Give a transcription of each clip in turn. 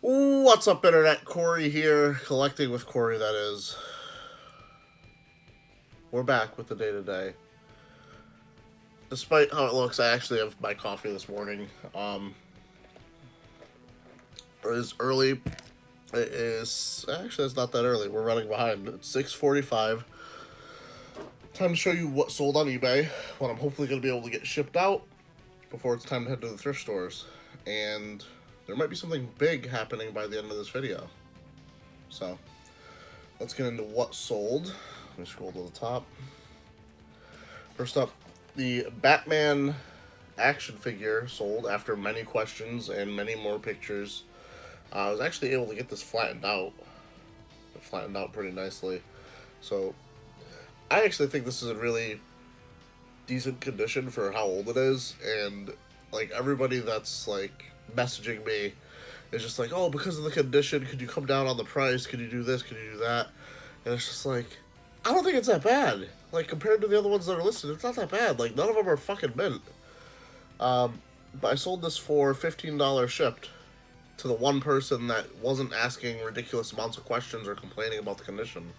What's up, Internet? Cory here, collecting with Cory, that is. We're back with the DtD. Despite how it looks, I actually have my coffee this morning. It is early. It is... Actually, it's not that early. We're running behind. It's 6:45. Time to show you what sold on eBay, what I'm hopefully going to be able to get shipped out before it's time to head to the thrift stores. And there might be something big happening by the end of this video. So, let's get into what sold. Let me scroll to the top. First up, the Batman action figure sold after many questions and many more pictures. I was actually able to get this flattened out. It flattened out pretty nicely. So, I actually think this is a really decent condition for how old it is. And, like, everybody that's, like, messaging me is just like, oh, because of the condition, could you come down on the price? Could you do this? Could you do that? And it's just like, I don't think it's that bad. Like, compared to the other ones that are listed, it's not that bad. Like, none of them are fucking mint. But I sold this for $15 shipped to the one person that wasn't asking ridiculous amounts of questions or complaining about the condition.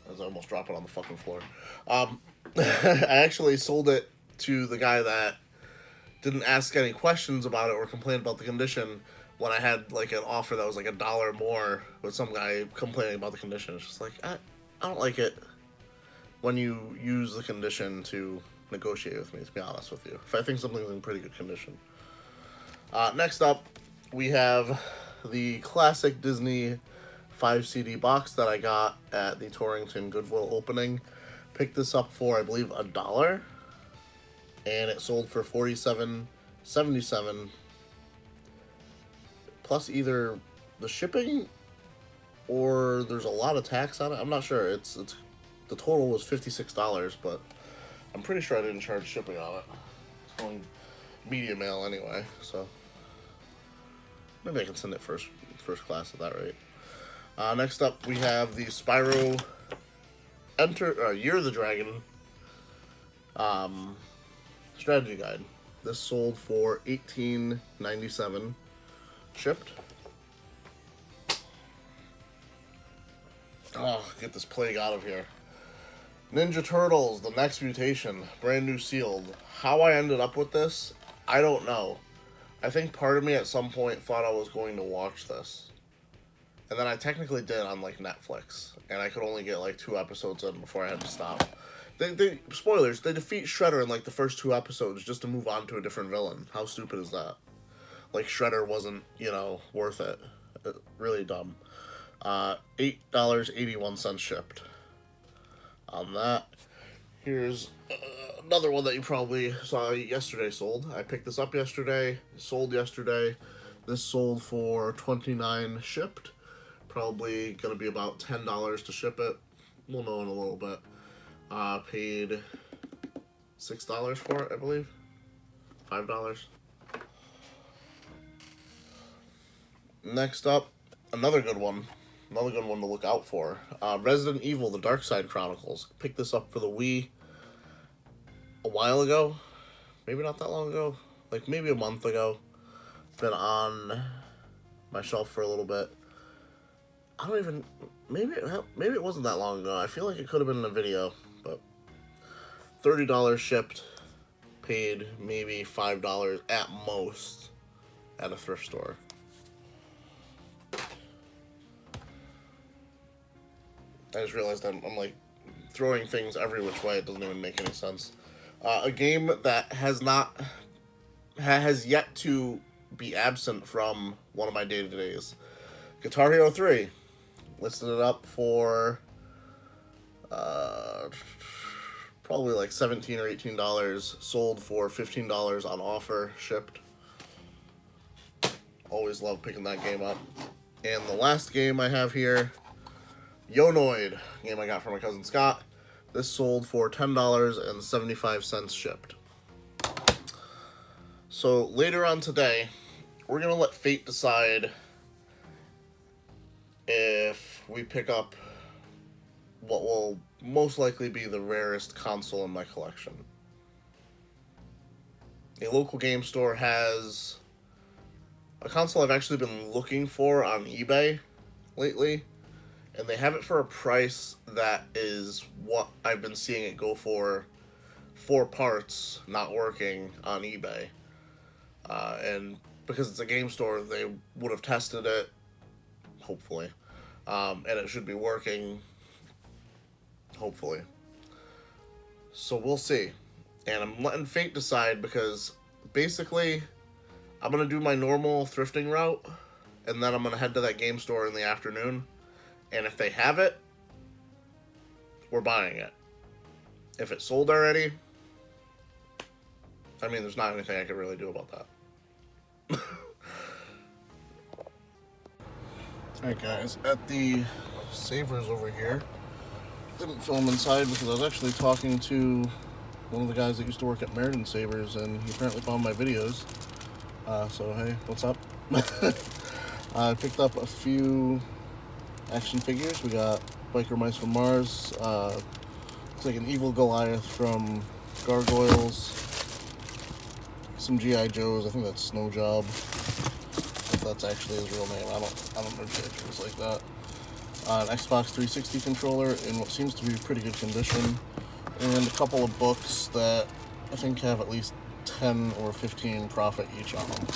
As I almost drop it on the fucking floor. I actually sold it to the guy that didn't ask any questions about it or complain about the condition when I had, like, an offer that was, like, $1 more with some guy complaining about the condition. It's just like, I don't like it when you use the condition to negotiate with me, to be honest with you. If I think something's in pretty good condition. Next up, we have the classic Disney 5 CD box that I got at the Torrington Goodwill opening. Picked this up for, I believe, $1. And it sold for $47.77 plus either the shipping or there's a lot of tax on it. I'm not sure. It's the total was $56, but I'm pretty sure I didn't charge shipping on it. It's going media mail anyway, so maybe I can send it first class at that rate. Next up, we have the Spyro Year of the Dragon strategy guide. This sold for $18.97 shipped. Oh, get this plague out of here. Ninja Turtles, The Next Mutation, brand new sealed. How I ended up with this, I don't know. I think part of me at some point thought I was going to watch this. And then I technically did on, like, Netflix. And I could only get, like, 2 episodes in before I had to stop. Spoilers, they defeat Shredder in, like, the first 2 episodes just to move on to a different villain. How stupid is that? Like, Shredder wasn't, worth it. Really dumb. $8.81 shipped. On that, here's another one that you probably saw yesterday sold. I picked this up yesterday, sold yesterday. This sold for $29 shipped. Probably going to be about $10 to ship it. We'll know in a little bit. Paid $6 for it, I believe. $5. Next up, another good one. Another good one to look out for. Resident Evil, The Dark Side Chronicles. Picked this up for the Wii a while ago. Maybe not that long ago. Like, maybe a month ago. Been on my shelf for a little bit. I don't even... Maybe it wasn't that long ago. I feel like it could have been in a video. But $30 shipped. Paid maybe $5 at most at a thrift store. I just realized I'm like throwing things every which way. It doesn't even make any sense. A game that has yet to be absent from one of my day-to-days. Guitar Hero 3. Listed it up for probably like $17 or $18. Sold for $15 on offer. Shipped. Always love picking that game up. And the last game I have here, Yonoid, game I got from my cousin Scott. This sold for $10.75 shipped. So later on today, we're going to let fate decide if we pick up what will most likely be the rarest console in my collection. a local game store has a console I've actually been looking for on eBay lately, and they have it for a price that is what I've been seeing it go for parts not working on eBay. And because it's a game store, they would have tested it, hopefully, and it should be working, hopefully. So we'll see. And I'm letting fate decide, because basically I'm going to do my normal thrifting route, and then I'm going to head to that game store in the afternoon. And if they have it, we're buying it. If it's sold already, I mean, there's not anything I could really do about that. Alright guys, at the Savers over here, didn't film inside because I was actually talking to one of the guys that used to work at Meriden Savers, and he apparently found my videos. So hey, what's up? I picked up a few action figures. We got Biker Mice from Mars, looks like an Evil Goliath from Gargoyles, some G.I. Joes, I think that's Snow Job, if that's actually his real name. I don't know G.I. Joes like that. An Xbox 360 controller in what seems to be pretty good condition, and a couple of books that I think have at least 10 or 15 profit each on them.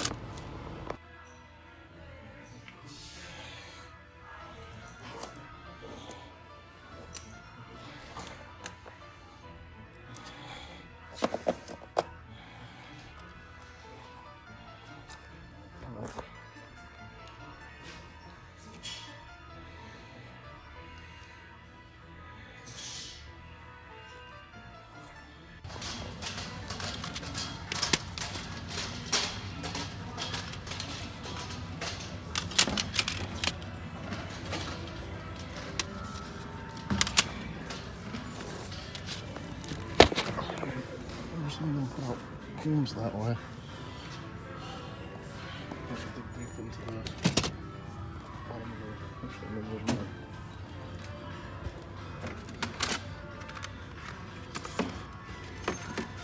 I'm gonna put out fumes that way. Dig deep into the bottom of the, actually maybe there's more.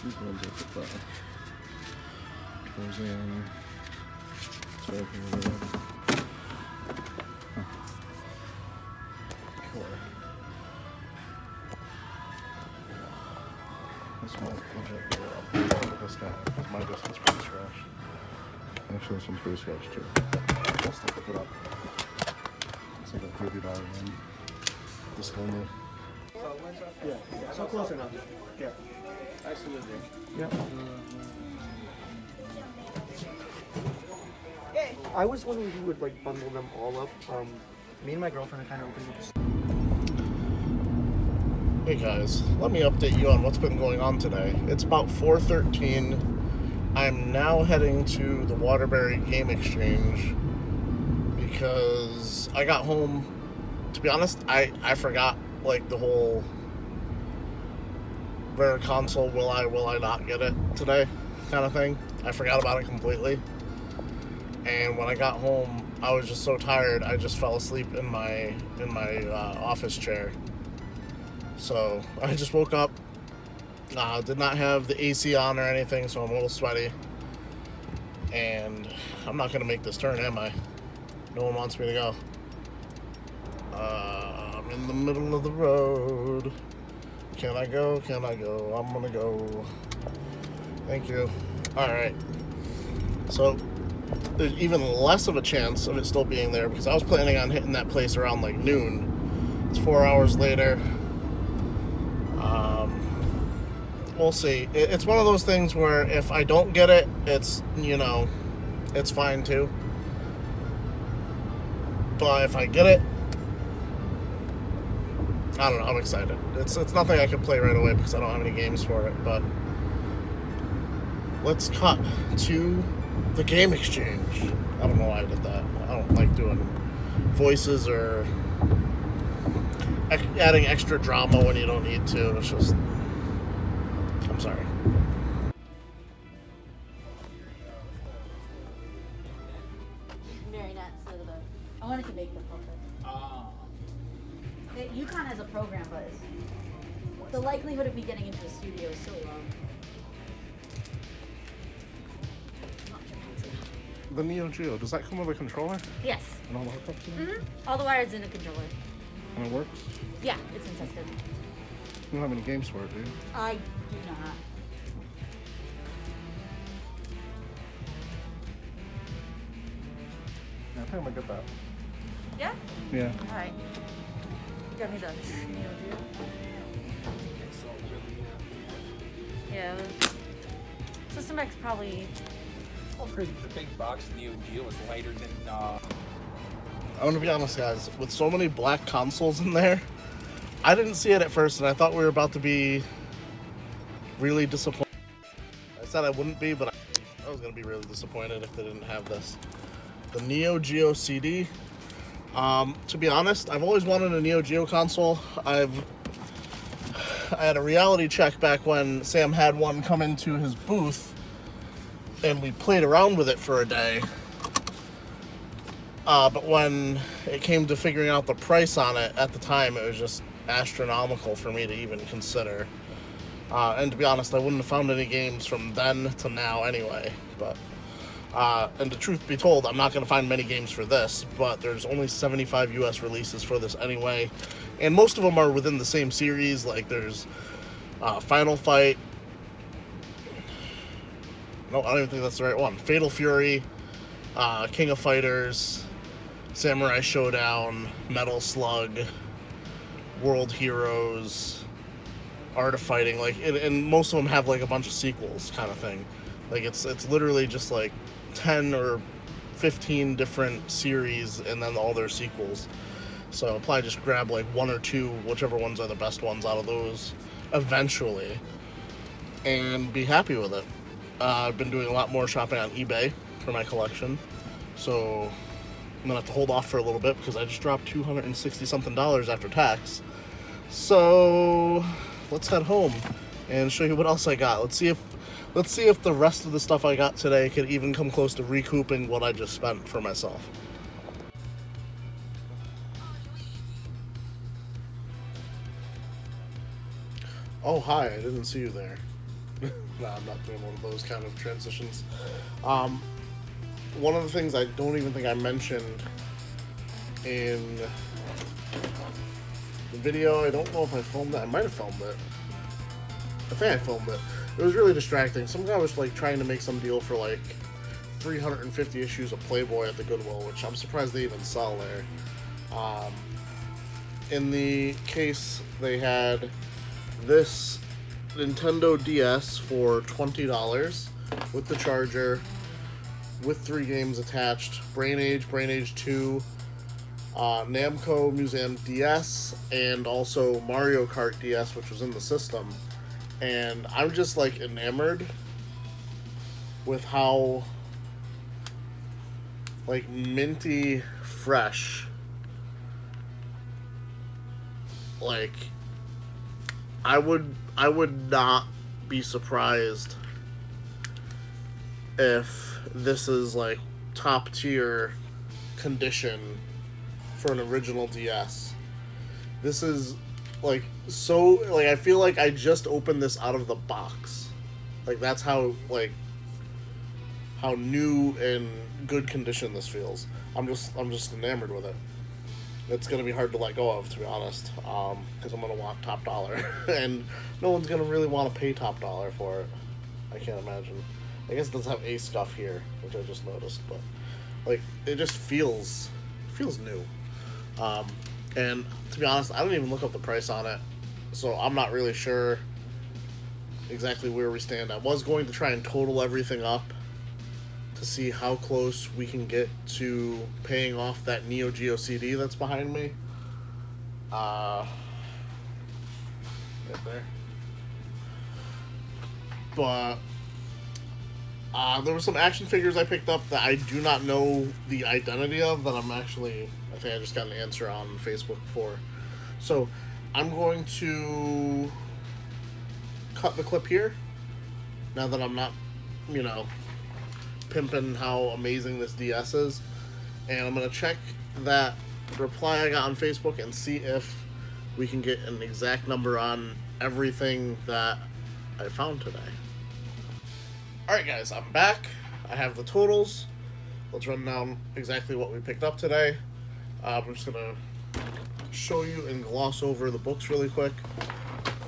These ones are the bottom. Goes in. It's right here. Cory. This one legit go up. This guy, because my disc is pretty scratched. Actually, this one's pretty scratched too. I'll still pick it up. It's like a $30 one. Disc only. Yeah, so close enough. Yeah. Absolutely. Yeah. I was wondering if you would like bundle them all up. Me and my girlfriend are kind of open with this. Hey guys, let me update you on what's been going on today. It's about 4:13. I'm now heading to the Waterbury Game Exchange because I got home. To be honest, I forgot like the whole rare console will I not get it today kind of thing. I forgot about it completely. And when I got home, I was just so tired, I just fell asleep in my office chair. So I just woke up, did not have the AC on or anything, so I'm a little sweaty. And I'm not going to make this turn, am I? No one wants me to go. I'm in the middle of the road. Can I go? Can I go? I'm going to go. Thank you. Alright. So there's even less of a chance of it still being there because I was planning on hitting that place around like noon. It's 4 hours later. We'll see. It's one of those things where if I don't get it, it's, you know, it's fine too. But if I get it, I don't know, I'm excited. It's nothing I can play right away because I don't have any games for it, but let's cut to the Game Exchange. I don't know why I did that. I don't like doing voices or adding extra drama when you don't need to. It's just, I'm sorry. Very nice. So I wanted to make the puppet. UConn has a program, but the likelihood of me getting into the studio is so low. the Neo Geo, does that come with a controller? Yes. And all the hookups in it? All the wires in the controller. And it works? Yeah, it's been tested. You don't have any games for it, do you? I do not. Yeah, I think I'm gonna get that. Yeah? Yeah. Alright. Got me the Neo Geo. Yeah. System X probably. Oh, crazy. The big box Neo Geo is lighter than. I'm gonna be honest, guys. With so many black consoles in there, I didn't see it at first, and I thought we were about to be really disappointed. I said I wouldn't be, but I was gonna be really disappointed if they didn't have this. The Neo Geo CD. To be honest, I've always wanted a Neo Geo console. I had a reality check back when Sam had one come into his booth, and we played around with it for a day. But when it came to figuring out the price on it, at the time, it was just astronomical for me to even consider. And to be honest, I wouldn't have found any games from then to now anyway. But and the truth be told, I'm not going to find many games for this, but there's only 75 US releases for this anyway. And most of them are within the same series. Like there's Final Fight. No, I don't even think that's the right one. Fatal Fury, King of Fighters, Samurai Showdown, Metal Slug, World Heroes, Art of Fighting. Like, and most of them have like a bunch of sequels, kind of thing. Like it's literally just like 10 or 15 different series, and then all their sequels. So I'll probably just grab like one or two, whichever ones are the best ones out of those, eventually, and be happy with it. I've been doing a lot more shopping on eBay for my collection, so I'm gonna have to hold off for a little bit because I just dropped $260 something after tax. So let's head home and show you what else I got. Let's see if the rest of the stuff I got today could even come close to recouping what I just spent for myself. Oh, hi, I didn't see you there. No, I'm not doing one of those kind of transitions. One of the things I don't even think I mentioned in the video, I don't know if I filmed it. I might have filmed it. I think I filmed it. It was really distracting. Some guy was like trying to make some deal for like 350 issues of Playboy at the Goodwill, which I'm surprised they even sell there. In the case, they had this Nintendo DS for $20 with the charger, with 3 games attached: Brain Age 2, Namco Museum DS, and also Mario Kart DS, which was in the system. And I'm just like enamored with how like minty fresh, like I would not be surprised if this is like top tier condition for an original DS. This is like so, like I feel like I just opened this out of the box. Like that's how new and good condition this feels. I'm just enamored with it. It's gonna be hard to let go of, to be honest, because I'm gonna want top dollar, and no one's gonna really want to pay top dollar for it. I can't imagine. I guess it does have Ace stuff here, which I just noticed, but like it just feels new. And to be honest, I didn't even look up the price on it, so I'm not really sure exactly where we stand. I was going to try and total everything up to see how close we can get to paying off that Neo Geo CD that's behind me. Right there. But there were some action figures I picked up that I do not know the identity of, that I think I just got an answer on Facebook for. So I'm going to cut the clip here, now that I'm not, pimping how amazing this DS is, and I'm going to check that reply I got on Facebook and see if we can get an exact number on everything that I found today. Alright guys, I'm back. I have the totals. let's run down exactly what we picked up today. I'm just gonna show you and gloss over the books really quick.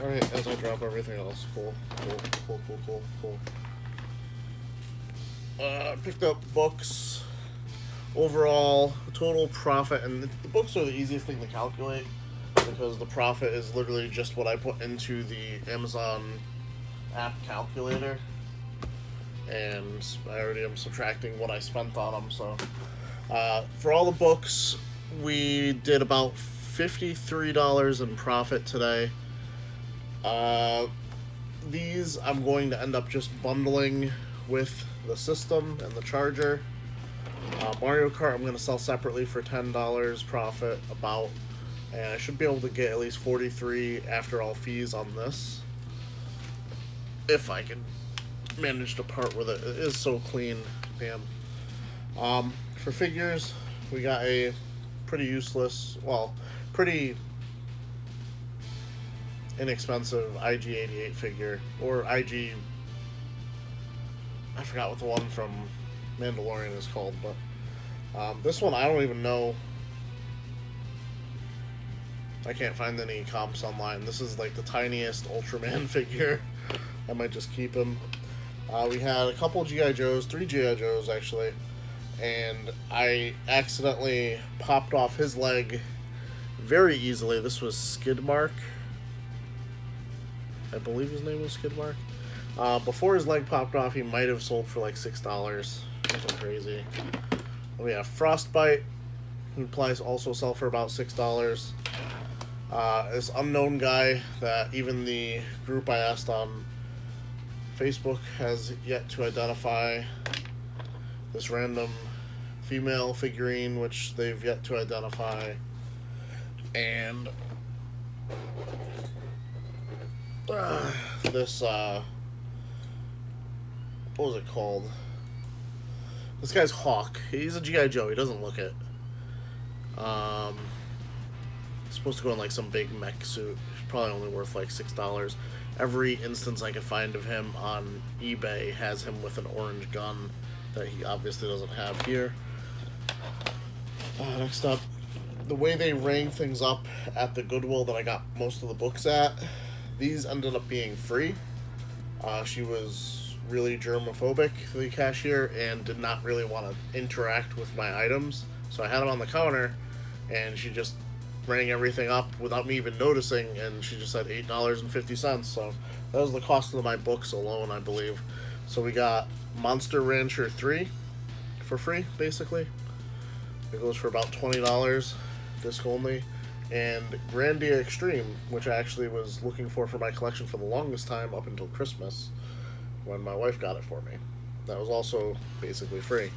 Alright, as I drop everything else. Cool. Picked up books. Overall, total profit, and the books are the easiest thing to calculate because the profit is literally just what I put into the Amazon app calculator. And I already am subtracting what I spent on them, so for all the books, we did about $53 in profit today. These I'm going to end up just bundling with the system and the charger. Mario Kart I'm going to sell separately for $10 profit about, and I should be able to get at least 43 after all fees on this, if I can manage to part with it. It is so clean, damn. For figures, we got a pretty useless, well, pretty inexpensive IG-88 figure, or IG, I forgot what the one from Mandalorian is called, but this one I don't even know. I can't find any comps online. This is like the tiniest Ultraman figure. I might just keep him. We had a couple G.I. Joes, 3 G.I. Joes actually, and I accidentally popped off his leg very easily. This was Skidmark. I believe his name was Skidmark. Before his leg popped off, he might have sold for like $6. Something crazy. Then we have Frostbite, who probably also sell for about $6. This unknown guy that even the group I asked on Facebook has yet to identify. This random female figurine, which they've yet to identify. And this, what was it called? This guy's Hawk. He's a G.I. Joe. He doesn't look it. He's supposed to go in like some big mech suit. He's probably only worth like $6. Every instance I could find of him on eBay has him with an orange gun that he obviously doesn't have here. Next up, the way they rang things up at the Goodwill that I got most of the books at, these ended up being free. She was really germophobic, the cashier, and did not really want to interact with my items. So I had them on the counter, and she just rang everything up without me even noticing, and she just said $8.50. So that was the cost of my books alone, I believe. So we got Monster Rancher 3 for free, basically. It goes for about $20, disc only. And Grandia Extreme, which I actually was looking for my collection for the longest time up until Christmas, when my wife got it for me. That was also basically free.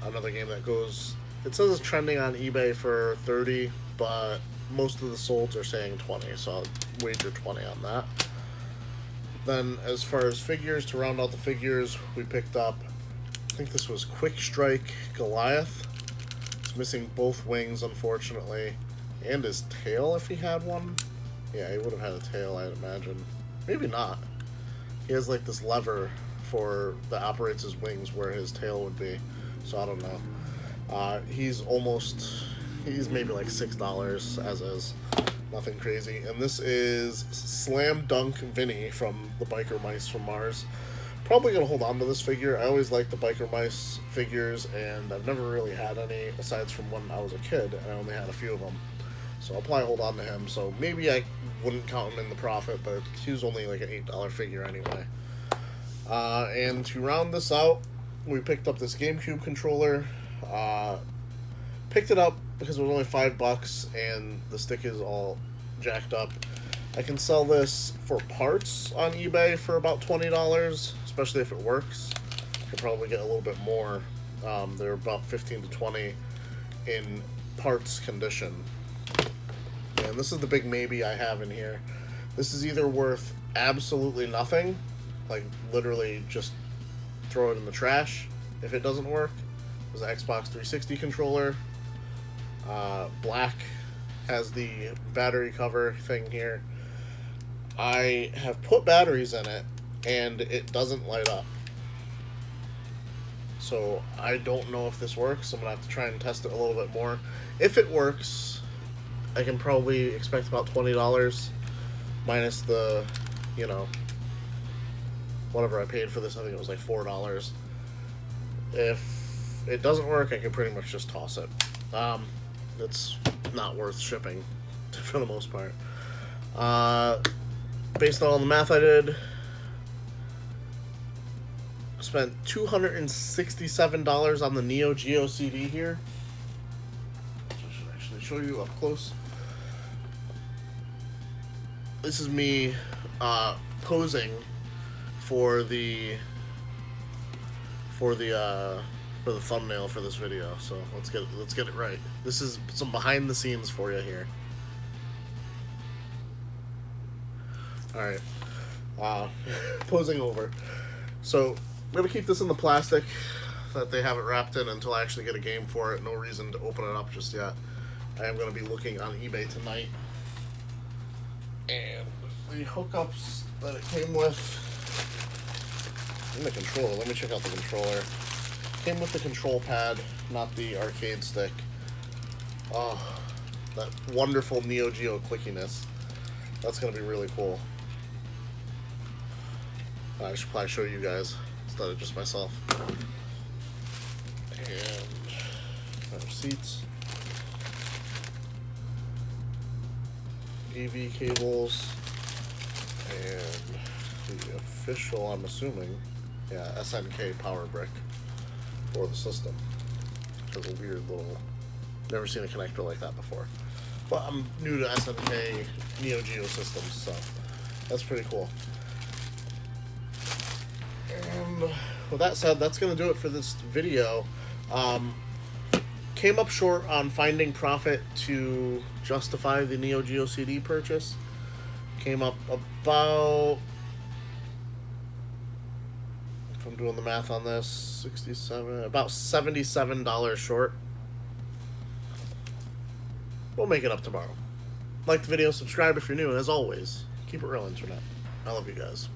Another game that goes, it says it's trending on eBay for $30, but most of the solds are saying $20, so I'll wager $20 on that. Then as far as figures, to round out the figures, we picked up, I think this was Quick Strike Goliath. It's missing both wings, unfortunately, and his tail if he had one. Yeah, he would have had a tail, I'd imagine. Maybe not. He has like this lever that operates his wings where his tail would be, so I don't know. He's maybe like $6 as is. Nothing crazy. And this is Slam Dunk Vinny from the Biker Mice from Mars. Probably going to hold on to this figure. I always liked the Biker Mice figures, and I've never really had any, aside from when I was a kid, and I only had a few of them. So I'll probably hold on to him. So maybe I wouldn't count him in the profit, but he was only like an $8 figure anyway. And to round this out, we picked up this GameCube controller. Picked it up because it was only $5 and the stick is all jacked up. I can sell this for parts on eBay for about $20, especially if it works. I could probably get a little bit more. They're about $15 to $20 in parts condition. And this is the big maybe I have in here. This is either worth absolutely nothing, like literally just throw it in the trash if it doesn't work. There's an Xbox 360 controller. Black has the battery cover thing here. I have put batteries in it and it doesn't light up. So I don't know if this works. I'm gonna have to try and test it a little bit more. If it works, I can probably expect about $20 minus the, you know, whatever I paid for this. I think it was like $4. If it doesn't work, I can pretty much just toss it. It's not worth shipping for the most part. Based on all the math I did, spent $267 on the Neo Geo CD here. I should actually show you up close. This is me posing for the thumbnail for this video. So let's get it right. This is some behind the scenes for you here. All right, posing over. So I'm gonna keep this in the plastic that they have it wrapped in until I actually get a game for it. No reason to open it up just yet. I am gonna be looking on eBay tonight. And the hookups that it came with, and the controller. Let me check out the controller. Came with the control pad, not the arcade stick. Oh, that wonderful Neo Geo clickiness. That's gonna be really cool. I should probably show you guys instead of just myself. And our receipts. AV cables. And the official, I'm assuming, yeah, SNK power brick for the system. Which is a weird little, never seen a connector like that before. But I'm new to SNK Neo Geo systems, so that's pretty cool. And with that said, that's going to do it for this video. Came up short on finding profit to justify the Neo Geo CD purchase. Came up about, if I'm doing the math on this, about $77 short. We'll make it up tomorrow. Like the video, subscribe if you're new, and as always, keep it real, Internet. I love you guys.